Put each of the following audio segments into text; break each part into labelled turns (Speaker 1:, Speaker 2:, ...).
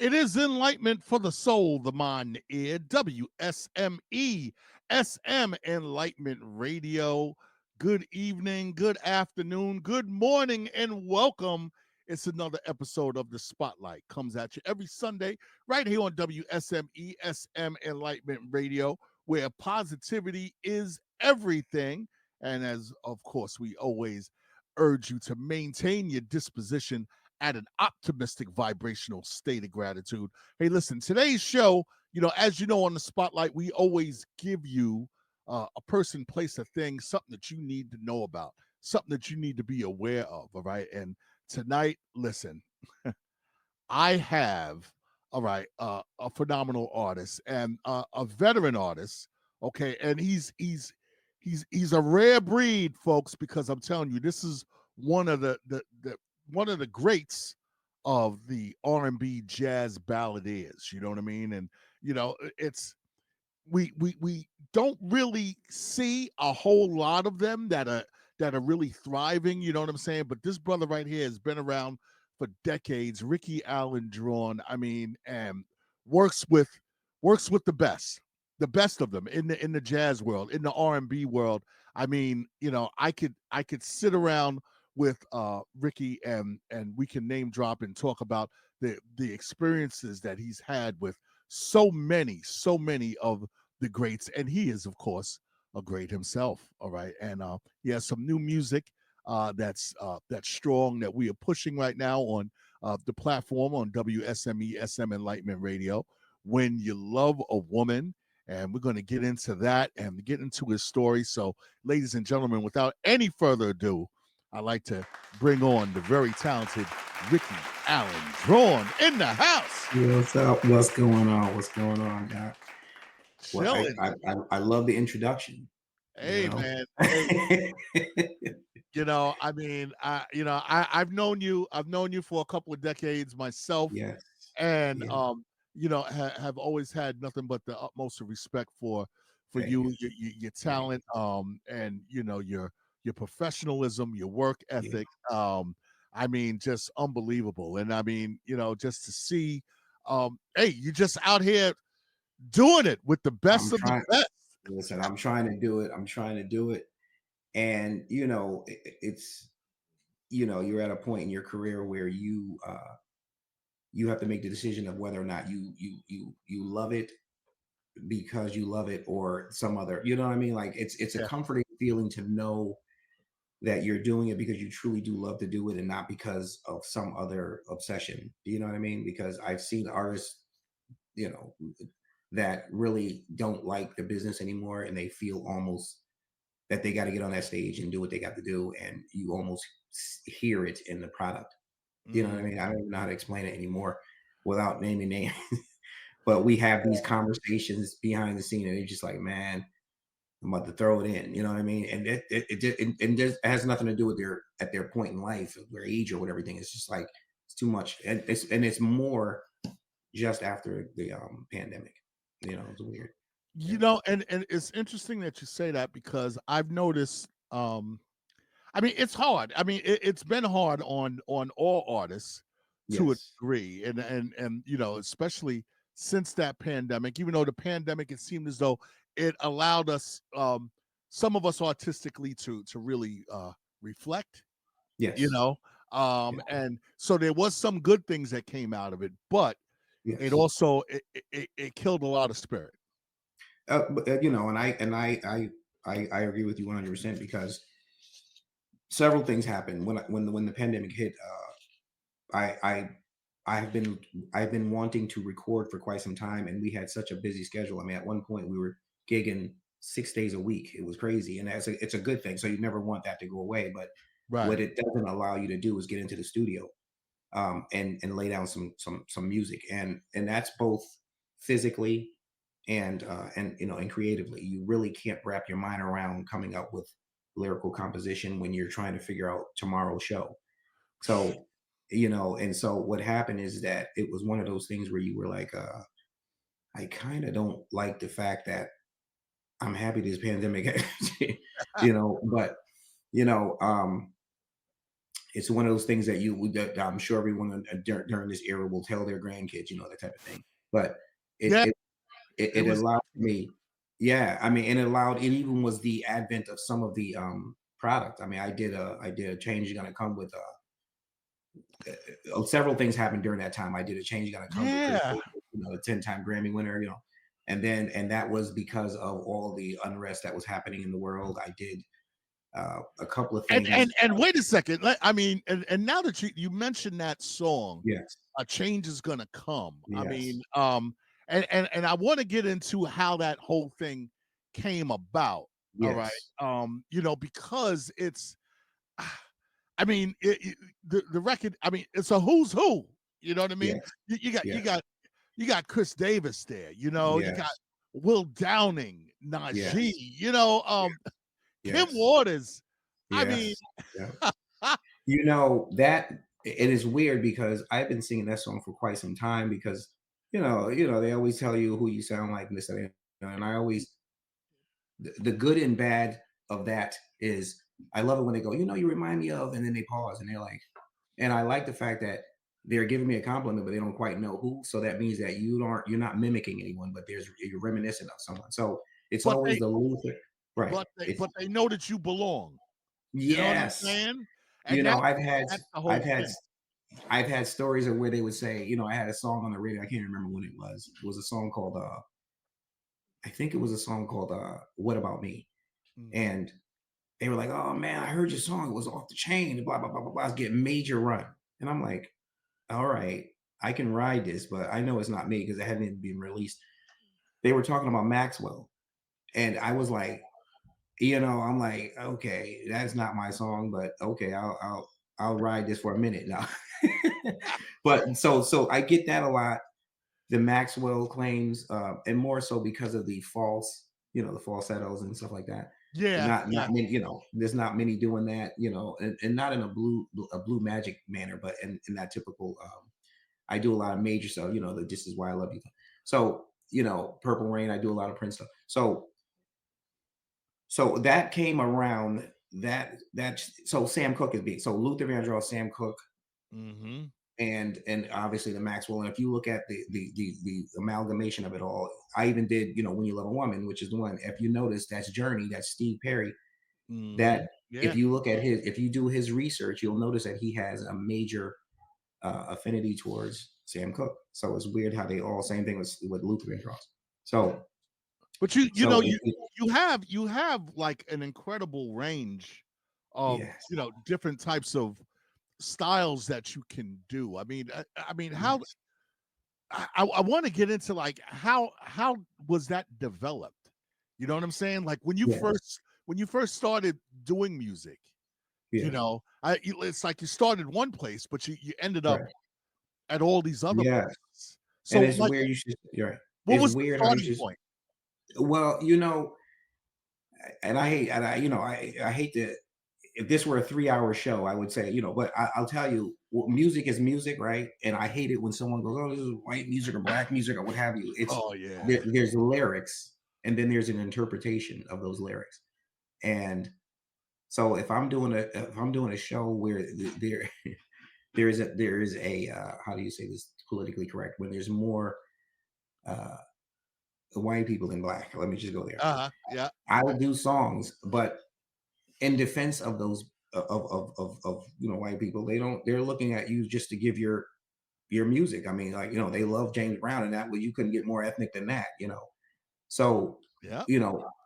Speaker 1: It is enlightenment for the soul, the mind, the ear. WSME, SM Enlightenment Radio. Good evening, good afternoon, good morning, and welcome. It's another episode of The Spotlight. Comes at you every Sunday right here on WSME, SM Enlightenment Radio, where positivity is everything. And as, of course, we always urge you to maintain your disposition at an optimistic vibrational state of gratitude. Hey, listen, today's show, as you know, on the Spotlight, we always give you a person, place, a thing, something that you need to know about, something that you need to be aware of. All right. And tonight, listen, I have, all right, a phenomenal artist and a veteran artist. Okay. And he's a rare breed, folks, because I'm telling you, this is one of the greats of the R&B jazz balladeers. You know what I mean? And it's we don't really see a whole lot of them that are really thriving. You know what I'm saying? But this brother right here has been around for decades. Ricky Allen Draughn. I mean, and works with the best of them in the jazz world, in the R&B world. I mean, I could sit around with Ricky and we can name drop and talk about the experiences that he's had with so many of the greats, and he is, of course, a great himself. All right, and he has some new music that's strong that we are pushing right now on the platform on WSME SM Enlightenment Radio. When You Love a Woman. And we're going to get into that and get into his story. So, ladies and gentlemen, without any further ado, I'd like to bring on the very talented Ricky Allen Draughn in the house.
Speaker 2: What's up? What's going on? What's going on, Doc? Well, I love the introduction.
Speaker 1: Hey, man. Hey. I mean, I've known you for a couple of decades myself.
Speaker 2: Yes.
Speaker 1: And have always had nothing but the utmost of respect for you, your talent, and your professionalism, your work ethic. Yeah. I mean, just unbelievable. And I mean, just to see, hey, you're just out here doing it with the best of the best.
Speaker 2: Listen, I'm trying to do it. And it's you're at a point in your career where you have to make the decision of whether or not you love it because you love it, or some other, you know what I mean? Like it's a comforting feeling to know that you're doing it because you truly do love to do it and not because of some other obsession. Do you know what I mean? Because I've seen artists, that really don't like the business anymore, and they feel almost that they got to get on that stage and do what they got to do, and you almost hear it in the product. You know what I mean? I don't even know how to explain it anymore without naming names. But we have these conversations behind the scene, and it's just like, man, I'm about to throw it in. You know what I mean? And it just has nothing to do with their point in life, their age, or whatever. Everything. It's just like it's too much, and it's more just after the pandemic. It's weird.
Speaker 1: And it's interesting that you say that, because I've noticed. I mean, it's hard. I mean, it's been hard on all artists to a degree, and especially since that pandemic. Even though the pandemic, it seemed as though it allowed us, some of us artistically, to really reflect.
Speaker 2: Yes.
Speaker 1: And so there was some good things that came out of it, but it also it killed a lot of spirit.
Speaker 2: And I agree with you 100%, because several things happened when the pandemic hit. I've been wanting to record for quite some time, and we had such a busy schedule. I mean, at one point we were gigging 6 days a week. It was crazy, and it's a good thing. So you never want that to go away. But what it doesn't allow you to do is get into the studio, and lay down some music, and that's both physically and creatively. You really can't wrap your mind around coming up with lyrical composition when you're trying to figure out tomorrow's show. So and so what happened is that it was one of those things where you were like, I kind of don't like the fact that I'm happy this pandemic but it's one of those things that that I'm sure everyone during this era will tell their grandkids, that type of thing. But it
Speaker 1: Yeah,
Speaker 2: it it,
Speaker 1: it
Speaker 2: it
Speaker 1: was.
Speaker 2: allowed me, yeah. I mean, and it even was the advent of some of the product. I mean, I did a change gonna come with several things happened during that time. I did a change gonna come with Chris
Speaker 1: Yeah,
Speaker 2: Davis, a 10-time Grammy winner, and that was because of all the unrest that was happening in the world. I did a couple of
Speaker 1: and
Speaker 2: things.
Speaker 1: and wait a second. I mean, and now that you mentioned that song,
Speaker 2: Yes,
Speaker 1: a change is gonna come. I
Speaker 2: yes,
Speaker 1: mean, and I want to get into how that whole thing came about. All right,
Speaker 2: yes,
Speaker 1: because it's, I mean, the record. I mean, it's a who's who. You know what I mean?
Speaker 2: yes,
Speaker 1: You got you
Speaker 2: yes,
Speaker 1: got you got Chris Davis there. You got
Speaker 2: yes,
Speaker 1: Will Downing, Najee.
Speaker 2: yes,
Speaker 1: Kim
Speaker 2: yes,
Speaker 1: Waters. I mean,
Speaker 2: yes, yeah. That it is weird because I've been singing that song for quite some time because they always tell you who you sound like and this and that, and I always the good and bad of that is I love it when they go, you remind me of, and then they pause and they're like, and I like the fact that they're giving me a compliment, but they don't quite know who. So that means that you're not mimicking anyone, but you're reminiscent of someone. So it's
Speaker 1: but
Speaker 2: always
Speaker 1: they
Speaker 2: the Luther, right?
Speaker 1: but they
Speaker 2: It's
Speaker 1: but they know that you belong. You know what I'm
Speaker 2: yes.
Speaker 1: saying? And
Speaker 2: I've had
Speaker 1: that's the
Speaker 2: I've
Speaker 1: whole
Speaker 2: had
Speaker 1: thing.
Speaker 2: I've had stories of where they would say, I had a song on the radio. I can't remember when it was. It was a song called I think it was a song called What About Me?
Speaker 1: Mhm.
Speaker 2: And they were like, "Oh man, I heard your song. It was off the chain. Blah blah blah blah blah. It's getting major run." And I'm like, "All right, I can ride this, but I know it's not me because it hadn't even been released." They were talking about Maxwell, and I was like, I'm like, "Okay, that's not my song, but okay, I'll ride this for a minute now." But so I get that a lot. The Maxwell claims, and more so because of the the falsettos and stuff like that.
Speaker 1: Yeah,
Speaker 2: Not
Speaker 1: yeah.
Speaker 2: many, there's not many doing that, and not in a blue magic manner, but in that typical. I do a lot of major stuff, the "This Is Why I Love You." So Purple Rain. I do a lot of Prince stuff. So that came around so Sam Cooke is being so Luther Vandross, Sam Cooke,
Speaker 1: Mhm.
Speaker 2: and obviously the Maxwell. And if you look at the amalgamation of it all, I even did, When You Love a Woman, which is the one. If you notice, that's Journey, that's Steve Perry. That
Speaker 1: Mhm.
Speaker 2: if
Speaker 1: Yeah.
Speaker 2: you look at if you do his research, you'll notice that he has a major affinity towards Sam Cooke. So it's weird how they all same thing with Luther Vandross. So
Speaker 1: But you
Speaker 2: so
Speaker 1: know,
Speaker 2: it,
Speaker 1: you
Speaker 2: it
Speaker 1: you have like an incredible range of,
Speaker 2: yes,
Speaker 1: different types of styles that you can do. I mean, how
Speaker 2: yes,
Speaker 1: I want to get into like how was that developed? You know what I'm saying? Like
Speaker 2: yes,
Speaker 1: when you first started doing music,
Speaker 2: yes,
Speaker 1: it's like you started one place, but you ended up
Speaker 2: right,
Speaker 1: at all these other
Speaker 2: yes.
Speaker 1: places.
Speaker 2: And
Speaker 1: So
Speaker 2: it's
Speaker 1: like,
Speaker 2: weird. You're right.
Speaker 1: what
Speaker 2: It's
Speaker 1: was the
Speaker 2: weird how you
Speaker 1: starting
Speaker 2: just
Speaker 1: point?
Speaker 2: well, and I hate, and I hate to. If this were a 3 hour show, I would say, but I'll tell you, music is music, right? And I hate it when someone goes, "Oh, this is white music or black music or what have you."
Speaker 1: Oh yeah.
Speaker 2: There's lyrics, and then there's an interpretation of those lyrics. And so if I'm doing a show where there is a how do you say this politically correct, when there's more uh, white people than black. Let me just go there.
Speaker 1: Uh-huh. Yeah.
Speaker 2: I will do songs, but in defense of those of white people, they're looking at you just to give your music. I mean, like, they love James Brown and that, well, you couldn't get more ethnic than that. So,
Speaker 1: Yeah.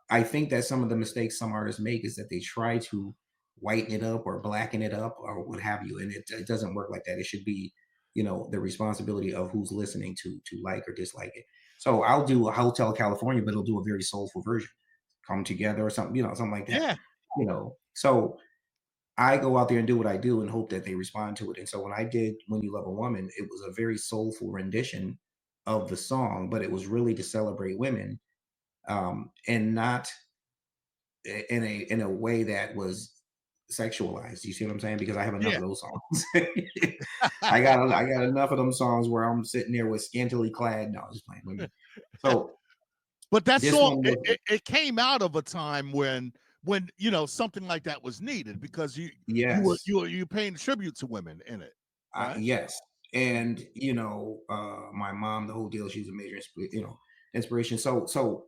Speaker 2: I think that some of the mistakes some artists make is that they try to whiten it up or blacken it up or what have you. And it doesn't work like that. It should be, the responsibility of who's listening to like or dislike it. So I'll do a Hotel California, but it'll do a very soulful version. Come Together or something, something like that.
Speaker 1: Yeah.
Speaker 2: So I go out there and do what I do and hope that they respond to it. And so when I did When You Love a Woman, it was a very soulful rendition of the song, but it was really to celebrate women, and not in a way that was sexualized. You see what I'm saying? Because I have enough
Speaker 1: Yeah.
Speaker 2: of those songs. I got enough of them songs where I'm sitting there with scantily clad. No, I'm just playing women. So
Speaker 1: But that
Speaker 2: this
Speaker 1: song,
Speaker 2: one
Speaker 1: it,
Speaker 2: was
Speaker 1: it, it came out of a time when when something like that was needed, because
Speaker 2: Yes.
Speaker 1: you paying tribute to women in it, right?
Speaker 2: Yes.
Speaker 1: Mm.
Speaker 2: And my mom, the whole deal, she's a major inspiration. So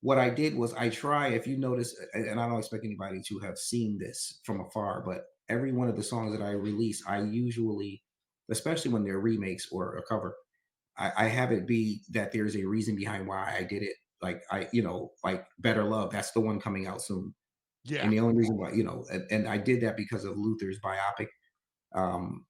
Speaker 2: what I did was I try, if you notice, and I don't expect anybody to have seen this from afar, but every one of the songs that I release, I usually, especially when they're remakes or a cover, I have it be that there's a reason behind why I did it. Like like Better Love, that's the one coming out soon.
Speaker 1: Yeah.
Speaker 2: And the only reason why, and I did that because of Luther's biopic. Um,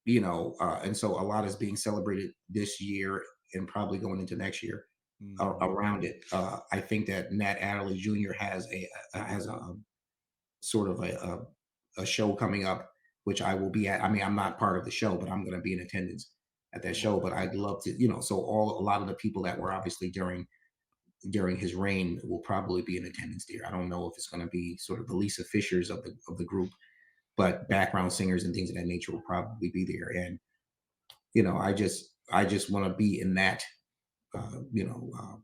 Speaker 2: and so a lot is being celebrated this year and probably going into next year
Speaker 1: Mhm.
Speaker 2: around it. I think that Nat Adderley Jr. has a sort of a show coming up, which I will be at. I mean, I'm not part of the show, but I'm going to be in attendance at that show. But I'd love to, so a lot of the people that were obviously during his reign will probably be in attendance there. I don't know if it's going to be sort of the Lisa Fishers of the group, but background singers and things of that nature will probably be there. And I just want to be in that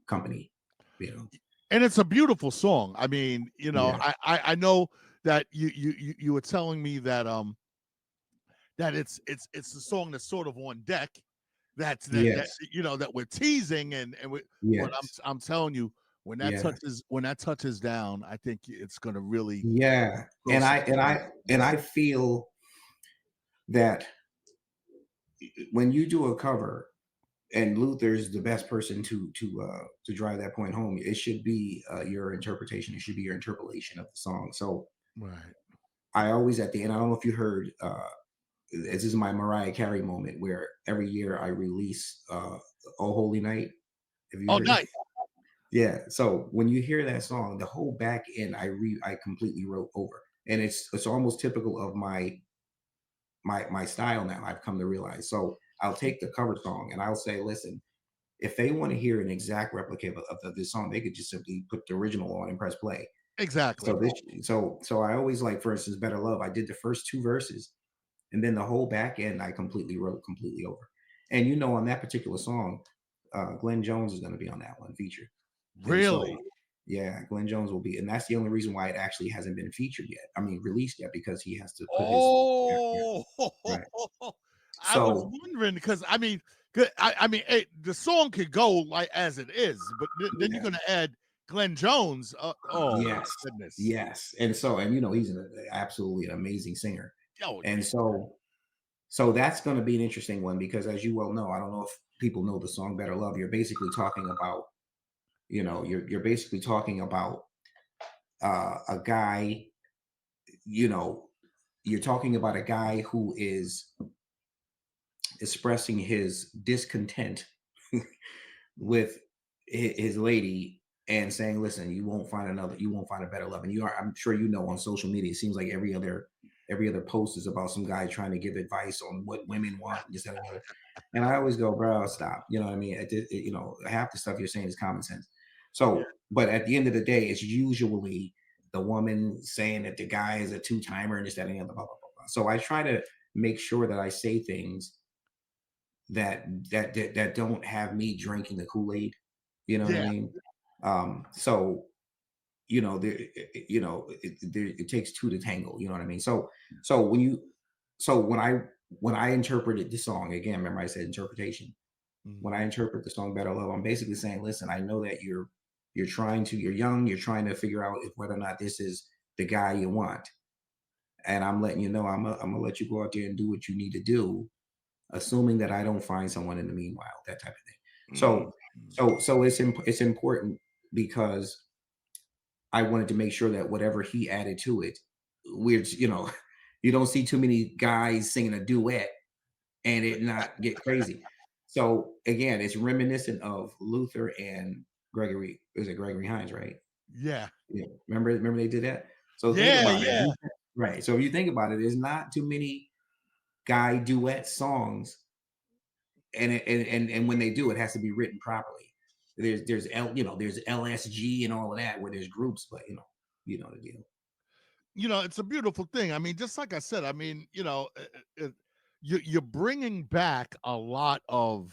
Speaker 2: company. You know,
Speaker 1: And it's a beautiful song. I mean,
Speaker 2: yeah,
Speaker 1: I know that you were telling me that that it's a song that's sort of on deck. That
Speaker 2: yes,
Speaker 1: that we're teasing, but I'm
Speaker 2: yes,
Speaker 1: I'm telling you, when that
Speaker 2: yeah,
Speaker 1: touches down, I think it's gonna really
Speaker 2: yeah.
Speaker 1: grow
Speaker 2: And I
Speaker 1: some
Speaker 2: and
Speaker 1: steam.
Speaker 2: I and I feel that when you do a cover, and Luther's the best person to drive that point home. It should be your interpretation. It should be your interpolation of the song. So
Speaker 1: Right.
Speaker 2: I always at the end. I don't know if you heard. This is my Mariah Carey moment where every year I release "Oh Holy Night." Have you
Speaker 1: Oh,
Speaker 2: heard it?
Speaker 1: nice.
Speaker 2: Yeah. So when you hear that song, the whole back end I completely wrote over, and it's almost typical of my style now. I've come to realize. So I'll take the cover song and I'll say, listen, if they want to hear an exact replica of this song, they could just simply put the original on and press play.
Speaker 1: Exactly.
Speaker 2: So I always like, for instance, Better Love. I did the first two verses, and then the whole back end I completely wrote completely over. And on that particular song, Glenn Jones is going to be on that one featured. And so,
Speaker 1: Really.
Speaker 2: yeah, Glenn Jones will be, and that's the only reason why it actually hasn't been featured yet. I mean, released yet, because he has to put his, yeah, yeah,
Speaker 1: Oh,
Speaker 2: right.
Speaker 1: I was
Speaker 2: So,
Speaker 1: wondering because I mean, I mean, the song could go like as it is, but then you're
Speaker 2: yeah,
Speaker 1: gonna add Glenn Jones. Oh my
Speaker 2: yes,
Speaker 1: goodness.
Speaker 2: yes, and he's absolutely an amazing singer,
Speaker 1: Oh
Speaker 2: and
Speaker 1: yeah.
Speaker 2: so that's going to be an interesting one because, as you well know, I don't know if people know the song "Better Love." You're basically talking about, you're basically talking about a guy, you know, you're talking about a guy who is expressing his discontent with his lady and saying, "Listen, you won't find a better love." And I'm sure on social media, it seems like every other post is about some guy trying to give advice on what women want and this that, and the other. And I always go, bro, stop. You know what I mean? Half the stuff you're saying is common sense.
Speaker 1: Yeah.
Speaker 2: So, but at the end of the day, it's usually the woman saying that the guy is a two timer and this, that, and the other, blah, blah, blah, blah. So I try to make sure that I say things that don't have me drinking the Kool-Aid. You know what I
Speaker 1: Yeah.
Speaker 2: mean? So it takes two to tangle. You know what I mean? So when you so when I interpreted the song again, remember I said interpretation. When I
Speaker 1: Mhm.
Speaker 2: interpret the song "Better Love," I'm basically saying, listen, I know that you're young, you're trying to figure out if whether or not this is the guy you want, and I'm letting you know I'm gonna let you go out there and do what you need to do, assuming that I don't find someone in the meanwhile, that type of thing.
Speaker 1: Mhm.
Speaker 2: So, it's important because I wanted to make sure that whatever he added to it, which you don't see too many guys singing a duet and it not get crazy. So again, it's reminiscent of Luther and Gregory. Is it Gregory Hines, right?
Speaker 1: Yeah.
Speaker 2: Yeah. Remember they did that. So think
Speaker 1: Yeah.
Speaker 2: about it.
Speaker 1: Yeah.
Speaker 2: Right. So if you think about it, there's not too many guy duet songs, and when they do, it has to be written properly. There's LSG and all of that where there's groups, but the deal.
Speaker 1: It's a beautiful thing. I mean, just like I said, I mean, you're bringing back a lot of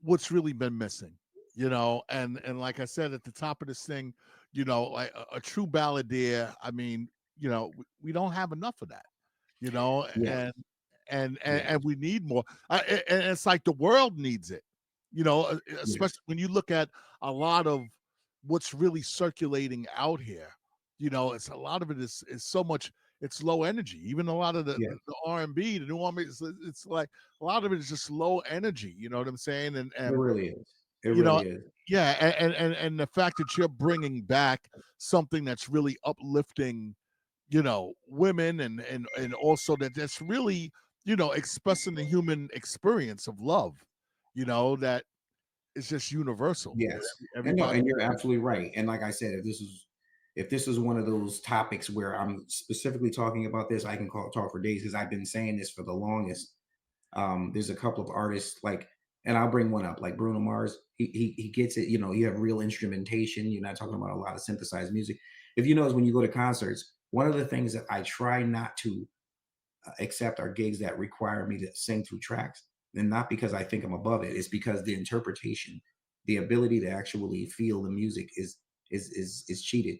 Speaker 1: what's really been missing. And like I said at the top of this thing, like a true balladeer. I mean, we don't have enough of that, you know,
Speaker 2: Yeah,
Speaker 1: and
Speaker 2: yeah,
Speaker 1: and we need more. And it's like the world needs it,
Speaker 2: yeah,
Speaker 1: especially when you look at a lot of what's really circulating out here. It's a lot of it is so much. It's low energy. Even a lot of
Speaker 2: yeah.
Speaker 1: the R&B, the new R&B, it's like a lot of it is just low energy. You know what I'm saying?
Speaker 2: It
Speaker 1: And
Speaker 2: really is. It
Speaker 1: you know
Speaker 2: really is.
Speaker 1: yeah, and the fact that you're bringing back something that's really uplifting, women, and also that's really, expressing the human experience of love, that is just universal, that
Speaker 2: Yes. And no,
Speaker 1: everybody.
Speaker 2: and you're absolutely right. And like I said, if this is one of those topics where I'm specifically talking about this, I can talk for days because I've been saying this for the longest. There's a couple of artists like, and I'll bring one up, like Bruno Mars. He gets it. You have real instrumentation. You're not talking about a lot of synthesized music. If you notice when you go to concerts, one of the things that I try not to accept are gigs that require me to sing through tracks, and not because I think I'm above it. It's because the interpretation, the ability to actually feel the music is cheated.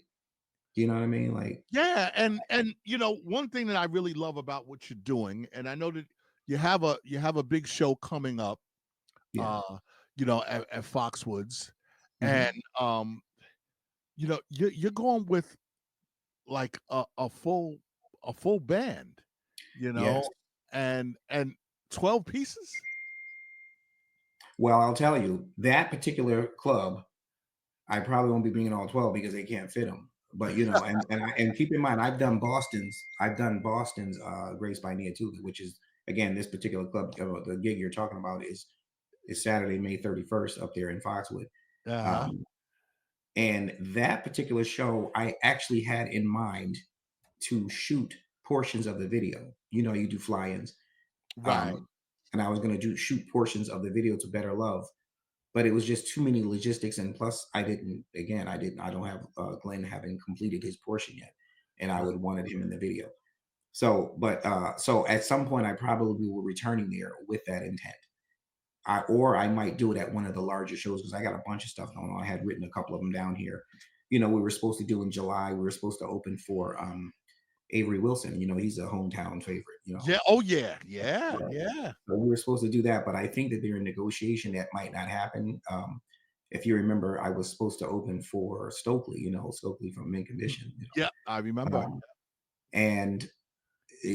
Speaker 2: Do you know what I mean? Like,
Speaker 1: Yeah, and one thing that I really love about what you're doing, and I know that you have a big show coming up,
Speaker 2: yeah,
Speaker 1: at Foxwoods,
Speaker 2: hmm,
Speaker 1: and you're going with like a full band, you
Speaker 2: yes.
Speaker 1: know, and 12 pieces.
Speaker 2: Well, I'll tell you that particular club, I probably won't be bringing all 12 because they can't fit them. But and keep in mind, I've done Boston's Grace by Nia too, which is again this particular club. The gig you're talking about is Saturday, May 31st up there in Foxwood.
Speaker 1: Uh-huh.
Speaker 2: Um, and that particular show, I actually had in mind to shoot portions of the video. You do fly-ins,
Speaker 1: Right.
Speaker 2: um, and I was going to do shoot portions of the video to Better Love, but it was just too many logistics, and plus I don't have Glenn having completed his portion yet, and I
Speaker 1: Right.
Speaker 2: would wanted him in the video. So at some point I probably will be returning there with that intent. Or I might do it at one of the larger shows because I got a bunch of stuff going on. I had written a couple of them down here. We were supposed to do in July. We were supposed to open for Avery Wilson. He's a hometown favorite.
Speaker 1: Yeah. Oh yeah. Yeah.
Speaker 2: Right.
Speaker 1: Yeah.
Speaker 2: So we were supposed to do that, but I think that they're in negotiation. That might not happen. If you remember, I was supposed to open for Stokely. Stokely from Mint Condition.
Speaker 1: Yeah. I remember.
Speaker 2: Um, and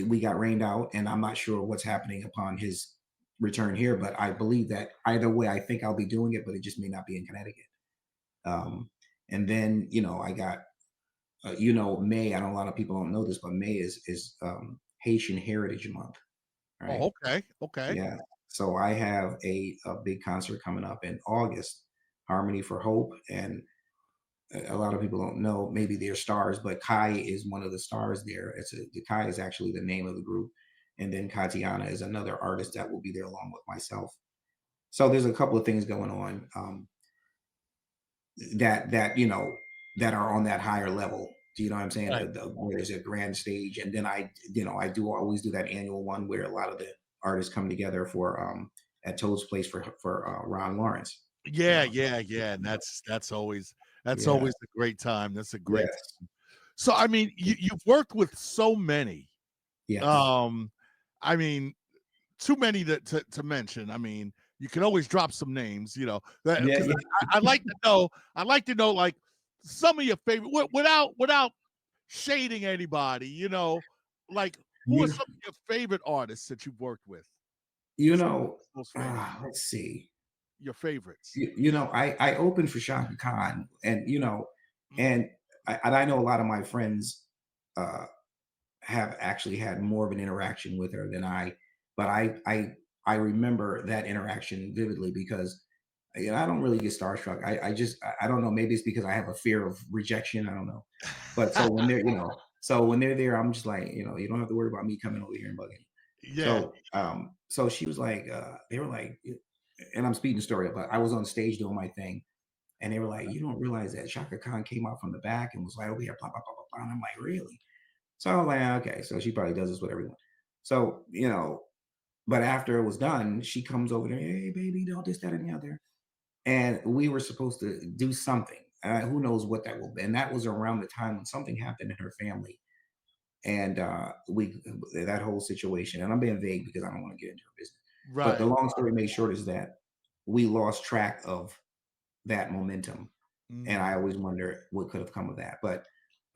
Speaker 2: we got rained out, and I'm not sure what's happening upon his return here, but I believe that either way, I think I'll be doing it, but it just may not be in Connecticut. And then I got May. I know a lot of people don't know this, but May is Haitian Heritage Month, right?
Speaker 1: Oh, okay. Okay.
Speaker 2: Yeah. So I have a big concert coming up in August, Harmony for Hope, and a lot of people don't know maybe they're stars, but Kai is one of the stars there. The Kai is actually the name of the group, and then Katiana is another artist that will be there along with myself. So there's a couple of things going on that are on that higher level. Do you know what I'm saying?
Speaker 1: Right.
Speaker 2: Where there's a grand stage, and then I do always do that annual one where a lot of the artists come together for at Toad's Place for Ron Lawrence. You
Speaker 1: Yeah.
Speaker 2: know,
Speaker 1: Yeah. Yeah. And that's
Speaker 2: yeah,
Speaker 1: always a great time. That's a great.
Speaker 2: yes,
Speaker 1: So I mean, you've worked with so many.
Speaker 2: yes,
Speaker 1: Um, I mean, too many to mention. I mean, you can always drop some names,
Speaker 2: yeah,
Speaker 1: because
Speaker 2: yeah.
Speaker 1: I'd like to know. I'd like to know like some of your favorite without shading anybody. Like who are
Speaker 2: You
Speaker 1: some of your favorite artists that you've worked with?
Speaker 2: you
Speaker 1: Some
Speaker 2: know,
Speaker 1: most famous,
Speaker 2: let's see.
Speaker 1: your favorites.
Speaker 2: I opened for Shaka Khan, and
Speaker 1: Mm,
Speaker 2: and I know a lot of my friends uh, have actually had more of an interaction with her than but I remember that interaction vividly because I don't really get starstruck. I don't know. Maybe it's because I have a fear of rejection. I don't know. But so when they're there, I'm just like, you don't have to worry about me coming over here and bugging you.
Speaker 1: yeah,
Speaker 2: So she was like, they were like, and I'm speeding the story up, but I was on stage doing my thing, and they were like, you don't realize that Shaka Khan came out from the back and was like over here, blah blah blah blah blah. And I'm like, really? So I was like, okay, so she probably does this with everyone. So but after it was done, she comes over there, hey baby, don't this, that, and the other. And we were supposed to do something. who knows what that will be. And that was around the time when something happened in her family, and we that whole situation. And I'm being vague because I don't want to get into her business. But the
Speaker 1: Right.
Speaker 2: long story made short is that we lost track of that momentum, and I
Speaker 1: Mm.
Speaker 2: always wonder what could have come of that. But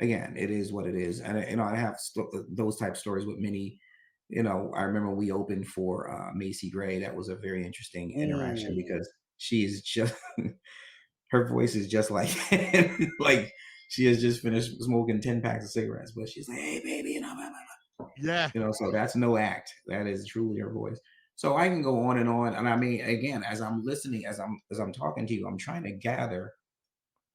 Speaker 2: again, it is what it is, and I have those type of stories with many. I remember we opened for Macy Gray. That was a very interesting interaction
Speaker 1: Ooh.
Speaker 2: because she's just her voice is just like like she has just finished smoking 10 packs of cigarettes, but she's like, "Hey, baby," blah, blah, blah.
Speaker 1: Yeah.
Speaker 2: So that's no act. That is truly her voice. So I can go on and on. And I mean, again, as I'm listening, as I'm talking to you, I'm trying to gather.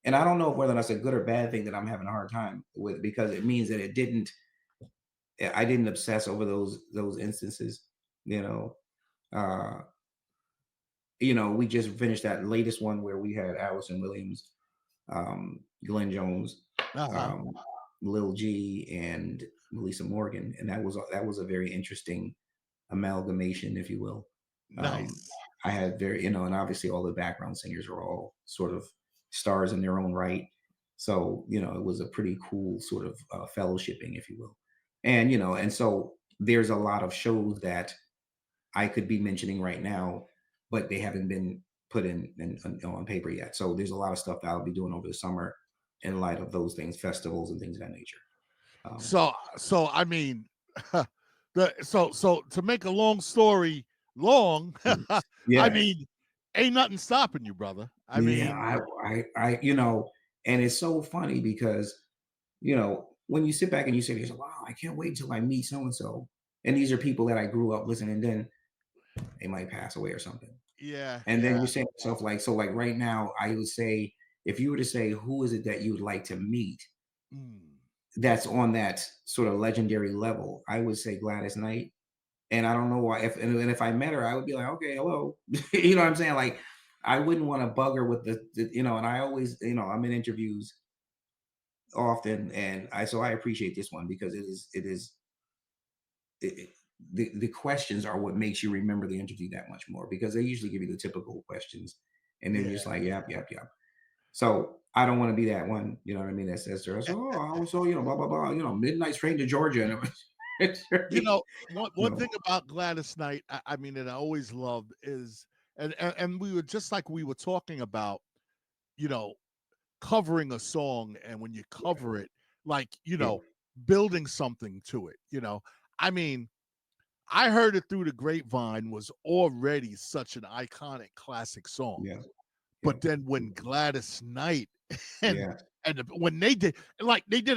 Speaker 2: And I don't know whether that's a good or bad thing that I'm having a hard time with, because it means that I didn't obsess over those instances. You know, uh, we just finished that latest one where we had Allison Williams, Glenn Jones,
Speaker 1: Uh-huh.
Speaker 2: um, Lil G, and Melissa Morgan, and that was a very interesting amalgamation, if you will. Um,
Speaker 1: Nice.
Speaker 2: I had and obviously all the background singers are all sort of stars in their own right. So, it was a pretty cool sort of fellowshipping, if you will. And so there's a lot of shows that I could be mentioning right now, but they haven't been put on paper yet. So there's a lot of stuff that I'll be doing over the summer in light of those things, festivals and things of that nature. Um,
Speaker 1: So I mean, so to make a long story long, I
Speaker 2: yeah,
Speaker 1: mean, ain't nothing stopping you, brother. I
Speaker 2: yeah,
Speaker 1: mean,
Speaker 2: and it's so funny because when you sit back and you say, to "Wow, I can't wait until I meet so and so," and these are people that I grew up listening, then they might pass away or something.
Speaker 1: yeah,
Speaker 2: And then
Speaker 1: yeah.
Speaker 2: you say to yourself, like, so like right now, I would say, if you were to say, who is it that you would like to meet
Speaker 1: Mm.
Speaker 2: that's on that sort of legendary level, I would say Gladys Knight. And I don't know why. And if I met her, I would be like, okay, hello. You know what I'm saying? Like, I wouldn't want to bug her with and I always, I'm in interviews often, and I appreciate this one because the questions are what makes you remember the interview that much more, because they usually give you the typical questions, and then you're
Speaker 1: Yeah.
Speaker 2: just like, yep, yep, yep. So I don't want to be that one, you know what I mean, that says to us, "Oh, I was so, blah blah blah, midnight train to Georgia," and it's
Speaker 1: You
Speaker 2: really,
Speaker 1: know, one thing about Gladys Knight, I mean, that I always loved is, and we were just like we were talking about, you know, covering a song, and when you
Speaker 2: yeah,
Speaker 1: cover it, like,
Speaker 2: yeah,
Speaker 1: building something to it. I mean, I heard it through the grapevine was already such an iconic classic song.
Speaker 2: yeah, yeah,
Speaker 1: But then when Gladys Knight and
Speaker 2: yeah,
Speaker 1: when they did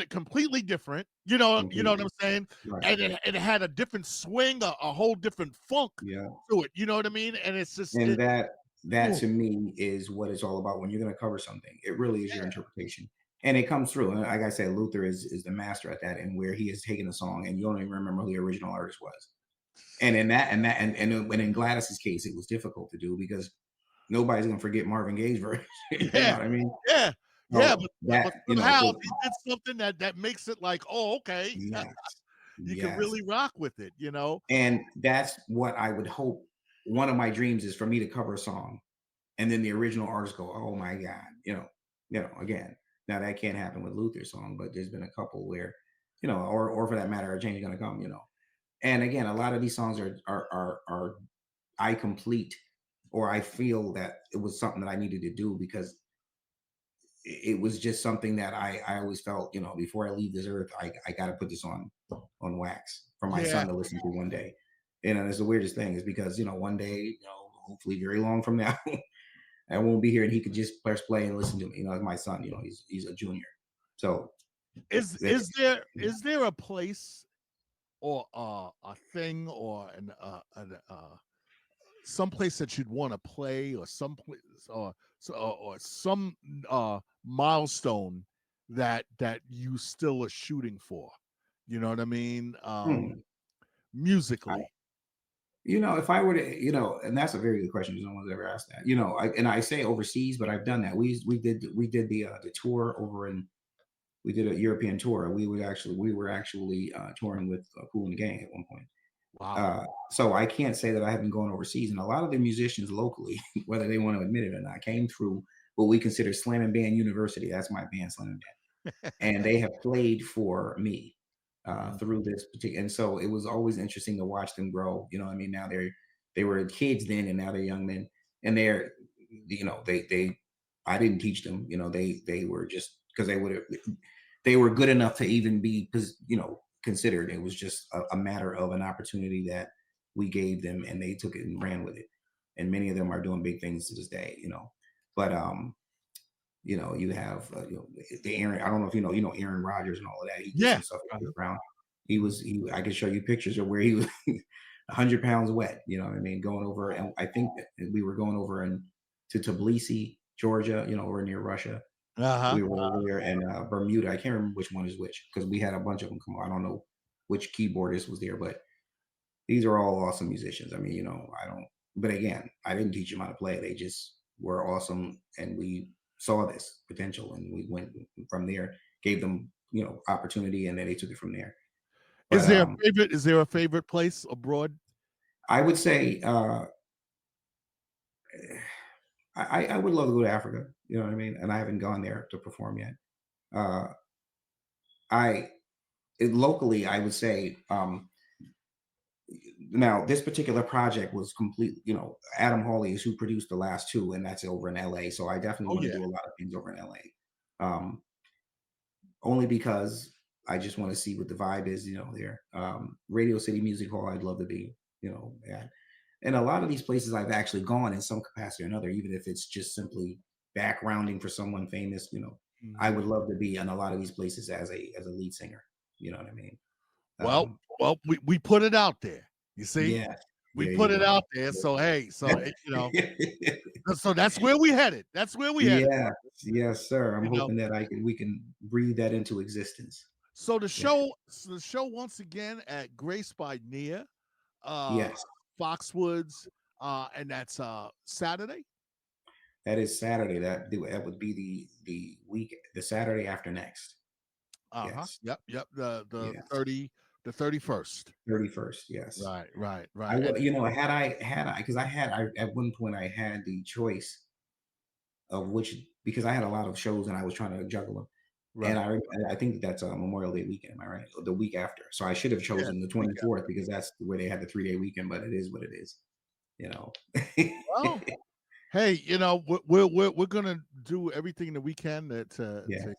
Speaker 1: it completely different, you know what
Speaker 2: completely,
Speaker 1: I'm saying?
Speaker 2: right,
Speaker 1: And it had a different swing, a whole different funk
Speaker 2: yeah.
Speaker 1: to it. You know what I mean? And it's just
Speaker 2: And that
Speaker 1: ooh,
Speaker 2: to me is what it's all about when you're going to cover something. It really is your
Speaker 1: yeah,
Speaker 2: interpretation, and it comes through. And like I said, Luther is the master at that, and where he has taken a song and you don't even remember who the original artist was. And in that and that and in Gladys's case, it was difficult to do because nobody's going to forget Marvin Gaye's version. You know
Speaker 1: yeah,
Speaker 2: what I mean?
Speaker 1: yeah, yeah.
Speaker 2: So
Speaker 1: But
Speaker 2: that
Speaker 1: somehow
Speaker 2: so
Speaker 1: he did something that makes it like, oh, okay,
Speaker 2: yes,
Speaker 1: you can
Speaker 2: yes.
Speaker 1: really rock with it.
Speaker 2: And that's what I would hope. One of my dreams is for me to cover a song, and then the original artist go, "Oh my god," again. Now that can't happen with Luther's song, but there's been a couple where, or for that matter, "A Change Is Gonna Come." And again, a lot of these songs are I complete, or I feel that it was something that I needed to do because it was just something that I always felt, before I leave this earth, I got to put this on wax for my
Speaker 1: Yeah,
Speaker 2: son to listen to one day. And it's the weirdest thing is because, one day, hopefully very long from now, I won't be here and he could just press play and listen to me. Like my son, he's a junior. So
Speaker 1: is
Speaker 2: that's
Speaker 1: is there is there a place or a thing or some place that you'd want to play, or some place, or some milestone that you still are shooting for? You know what I mean?
Speaker 2: hmm, I,
Speaker 1: Musically.
Speaker 2: if I were to, and that's a very good question because no one's ever asked that. And I say overseas, but I've done that. We did the tour over in we did a European tour. We were actually touring with Cool and the Gang at one point.
Speaker 1: Wow.
Speaker 2: So I can't say that I haven't gone overseas, and a lot of the musicians locally, whether they want to admit it or not, came through what we consider Slam and Band University. That's my band, Slam and Band, and they have played for me
Speaker 1: Mhm.
Speaker 2: through this particular. And so it was always interesting to watch them grow. You know, what I mean, now they were kids then, and now they're young men, and they're, they I didn't teach them. You know, they were just because they were good enough to even be, considered. It was just a matter of an opportunity that we gave them, and they took it and ran with it. And many of them are doing big things to this day. But you have the Aaron. I don't know if you know Aaron Rodgers and all of that. He did
Speaker 1: Yeah.
Speaker 2: some stuff at
Speaker 1: Uh-huh.
Speaker 2: Chris Brown. I can show you pictures of where he was 100 pounds wet. You know what I mean? Going over, and I think that we were going over to Tbilisi, Georgia. We're near Russia.
Speaker 1: Uh-huh.
Speaker 2: We were over there, and Bermuda. I can't remember which one is which because we had a bunch of them come. I don't know which keyboardist was there, but these are all awesome musicians. I mean, I don't. But again, I didn't teach them how to play. They just were awesome, and we saw this potential, and we went from there. Gave them, opportunity, and then they took it from there. But
Speaker 1: Is there a favorite place abroad?
Speaker 2: I would say I would love to go to Africa. You know what I mean? And I haven't gone there to perform yet. Uh, I locally, I would say. Now, this particular project was complete. Adam Hawley is who produced the last two, and that's over in LA. So I definitely
Speaker 1: Oh
Speaker 2: want to
Speaker 1: yeah.
Speaker 2: do a lot of things over in LA. Only because I just want to see what the vibe is, there. Radio City Music Hall, I'd love to be, at. And a lot of these places I've actually gone in some capacity or another, even if it's just simply backgrounding for someone famous, I
Speaker 1: Mhm.
Speaker 2: would love to be in a lot of these places as a lead singer. You know what I mean?
Speaker 1: Well,
Speaker 2: Um,
Speaker 1: we put it out there. You see,
Speaker 2: yeah,
Speaker 1: we
Speaker 2: there
Speaker 1: put
Speaker 2: you
Speaker 1: it
Speaker 2: go.
Speaker 1: out there. So hey,
Speaker 2: Yeah.
Speaker 1: so that's where we headed. That's where we headed.
Speaker 2: Yes, yes, sir. I'm
Speaker 1: You know.
Speaker 2: hoping that we can breathe that into existence.
Speaker 1: So
Speaker 2: Yeah.
Speaker 1: the show once again at Grace by Nia, uh,
Speaker 2: Yes,
Speaker 1: Foxwoods, and that's Saturday.
Speaker 2: that is Saturday. That would be the Saturday after next.
Speaker 1: Uh-huh.
Speaker 2: Yes,
Speaker 1: Yep. The
Speaker 2: yes,
Speaker 1: 31st.
Speaker 2: 31st. Yes,
Speaker 1: Right.
Speaker 2: I
Speaker 1: And
Speaker 2: would. Because I at one point I had the choice of which, because I had a lot of shows and I was trying to juggle them. And
Speaker 1: right.
Speaker 2: I think that's Memorial Day weekend. Am I right? Or the week after. So I should have
Speaker 1: Yeah,
Speaker 2: chosen the
Speaker 1: week
Speaker 2: 24th because that's where they had the 3-day weekend. But it is what it is. You know.
Speaker 1: Well, hey, we're gonna do everything that we can
Speaker 2: Yeah.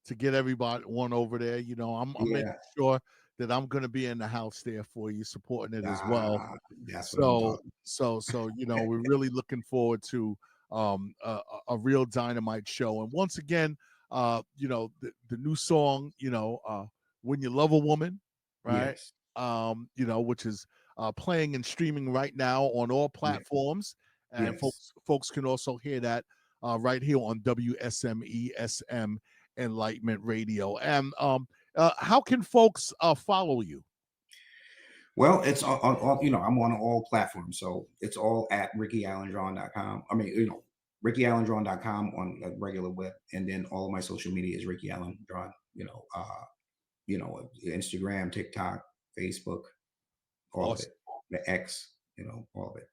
Speaker 1: to get everybody one over there. I'm making
Speaker 2: Yeah.
Speaker 1: sure that I'm gonna be in the house there for you, supporting it as well.
Speaker 2: Ah, that's what I'm
Speaker 1: So
Speaker 2: talking.
Speaker 1: we're really looking forward to a real dynamite show. And once again, the new song, When You Love a Woman, right?
Speaker 2: Yes.
Speaker 1: Which is playing and streaming right now on all
Speaker 2: Yeah.
Speaker 1: platforms. And
Speaker 2: Yes.
Speaker 1: folks can also hear that right here on WSME SM Enlightenment Radio. And how can folks follow you?
Speaker 2: Well, it's I'm on all platforms, so it's all at RickyAllenDraughn.com. I mean, RickyAllenDraughn.com on a regular web, and then all of my social media is Ricky Allen Draughn. Instagram, TikTok, Facebook, all of
Speaker 1: Awesome.
Speaker 2: it. The X, all of it.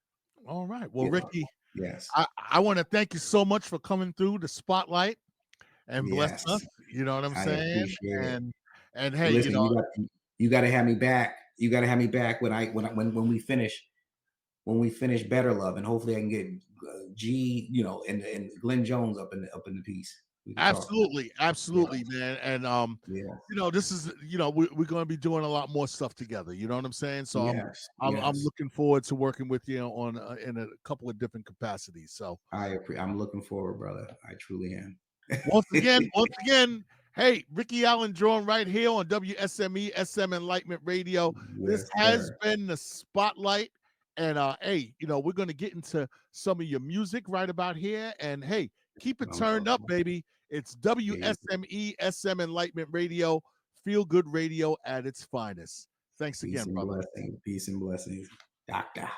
Speaker 1: All right. Well,
Speaker 2: You know,
Speaker 1: Ricky,
Speaker 2: yes,
Speaker 1: I want to thank you so much for coming through the spotlight and blessing
Speaker 2: yes,
Speaker 1: us. You know what I'm
Speaker 2: I
Speaker 1: saying?
Speaker 2: appreciate it.
Speaker 1: And hey,
Speaker 2: Listen, you got to have me back. You got to have me back when we finish Better Love, and hopefully I can get G, and Glenn Jones up in the piece. We can talk. Yeah,
Speaker 1: absolutely, man. And
Speaker 2: yeah,
Speaker 1: this is we're going to be doing a lot more stuff together. You know what I'm saying? So
Speaker 2: yes,
Speaker 1: I'm
Speaker 2: yes.
Speaker 1: looking forward to working with you on in a couple of different capacities. So
Speaker 2: I'm looking forward, brother. I truly am.
Speaker 1: once again, hey, Ricky Allen Draughn right here on WSME SM Enlightenment Radio. This
Speaker 2: Yes,
Speaker 1: has
Speaker 2: sir.
Speaker 1: been the spotlight. And hey, we're gonna get into some of your music right about here. And hey, keep it
Speaker 2: I'm
Speaker 1: turned
Speaker 2: talking
Speaker 1: up,
Speaker 2: about.
Speaker 1: baby. It's
Speaker 2: Yeah, you
Speaker 1: WSME SM Enlightenment Radio, feel good radio at its finest. Thanks
Speaker 2: peace
Speaker 1: again,
Speaker 2: and
Speaker 1: brother.
Speaker 2: blessings. Peace and blessings, doctor.